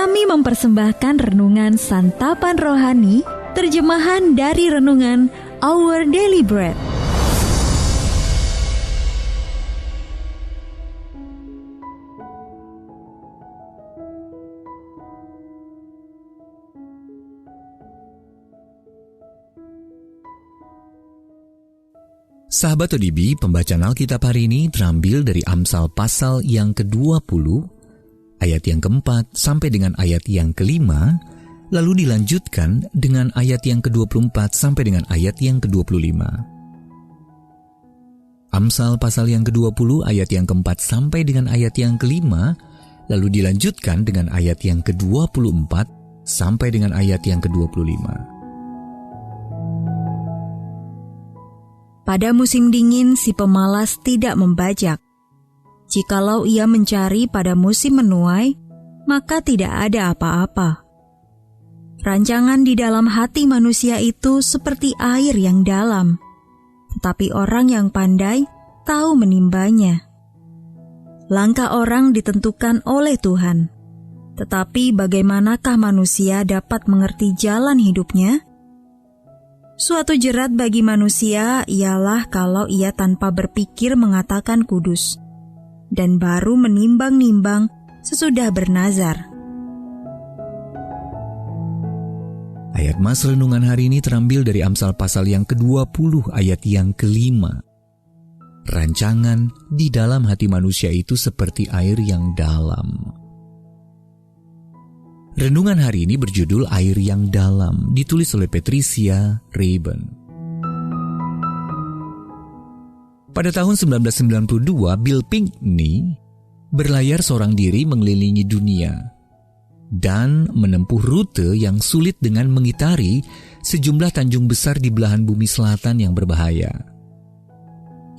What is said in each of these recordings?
Kami mempersembahkan renungan Santapan Rohani, terjemahan dari renungan Our Daily Bread. Sahabat ODB, pembacaan Alkitab hari ini terambil dari Amsal pasal yang ke-20, ayat yang ke-4 sampai dengan ayat yang ke-5, lalu dilanjutkan dengan ayat yang ke-24 sampai dengan ayat yang ke-25. Amsal pasal yang ke-20, ayat yang ke-4 sampai dengan ayat yang ke-5, lalu dilanjutkan dengan ayat yang ke-24 sampai dengan ayat yang ke-25. Pada musim dingin si pemalas tidak membajak. Jikalau ia mencari pada musim menuai, maka tidak ada apa-apa. Rancangan di dalam hati manusia itu seperti air yang dalam, tetapi orang yang pandai tahu menimbanya. Langkah orang ditentukan oleh Tuhan, tetapi bagaimanakah manusia dapat mengerti jalan hidupnya? Suatu jerat bagi manusia ialah kalau ia tanpa berpikir mengatakan kudus, dan baru menimbang-nimbang sesudah bernazar. Ayat mas renungan hari ini terambil dari Amsal pasal yang ke-20 ayat yang ke-5. Rancangan di dalam hati manusia itu seperti air yang dalam. Renungan hari ini berjudul Air yang Dalam, ditulis oleh Patricia Rayburn. Pada tahun 1992, Bill Pinkney berlayar seorang diri mengelilingi dunia dan menempuh rute yang sulit dengan mengitari sejumlah tanjung besar di belahan bumi selatan yang berbahaya.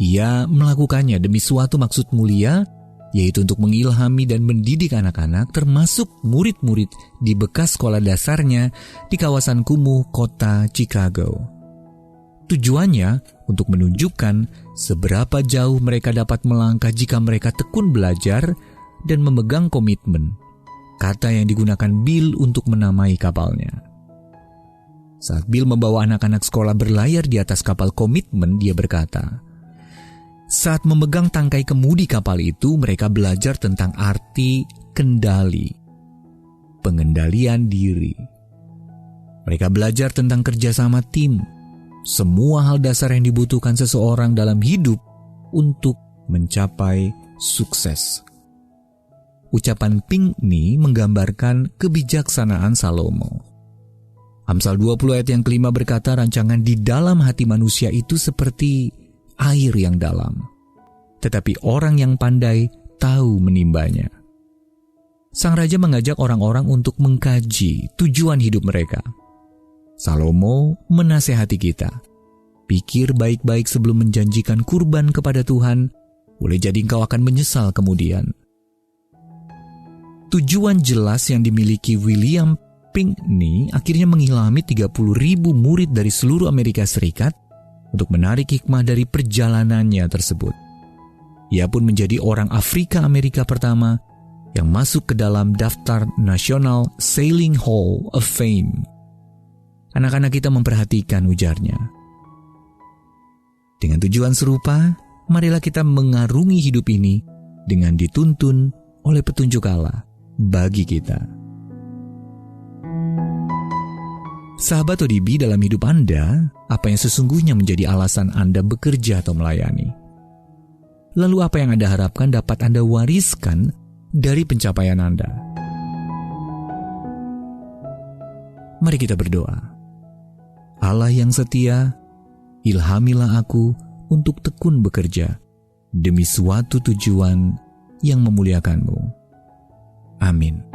Ia melakukannya demi suatu maksud mulia, yaitu untuk mengilhami dan mendidik anak-anak, termasuk murid-murid di bekas sekolah dasarnya di kawasan kumuh kota Chicago. Tujuannya untuk menunjukkan seberapa jauh mereka dapat melangkah jika mereka tekun belajar dan memegang komitmen, kata yang digunakan Bill untuk menamai kapalnya. Saat Bill membawa anak-anak sekolah berlayar di atas kapal komitmen, dia berkata, saat memegang tangkai kemudi kapal itu, mereka belajar tentang arti kendali, pengendalian diri. Mereka belajar tentang kerjasama tim, semua hal dasar yang dibutuhkan seseorang dalam hidup untuk mencapai sukses. Ucapan Pinkney menggambarkan kebijaksanaan Salomo. Amsal 20 ayat yang ke-5 berkata, rancangan di dalam hati manusia itu seperti air yang dalam, tetapi orang yang pandai tahu menimbanya. Sang raja mengajak orang-orang untuk mengkaji tujuan hidup mereka. Salomo menasehati kita, pikir baik-baik sebelum menjanjikan kurban kepada Tuhan, boleh jadi engkau akan menyesal kemudian. Tujuan jelas yang dimiliki William Pinkney akhirnya mengilhami 30.000 murid dari seluruh Amerika Serikat untuk menarik hikmah dari perjalanannya tersebut. Ia pun menjadi orang Afrika Amerika pertama yang masuk ke dalam daftar National Sailing Hall of Fame. Anak-anak kita memperhatikan, ujarnya. Dengan tujuan serupa, marilah kita mengarungi hidup ini dengan dituntun oleh petunjuk Allah bagi kita. Sahabat ODB, dalam hidup Anda, apa yang sesungguhnya menjadi alasan Anda bekerja atau melayani? Lalu apa yang Anda harapkan dapat Anda wariskan dari pencapaian Anda? Mari kita berdoa. Allah yang setia, ilhamilah aku untuk tekun bekerja demi suatu tujuan yang memuliakan-Mu. Amin.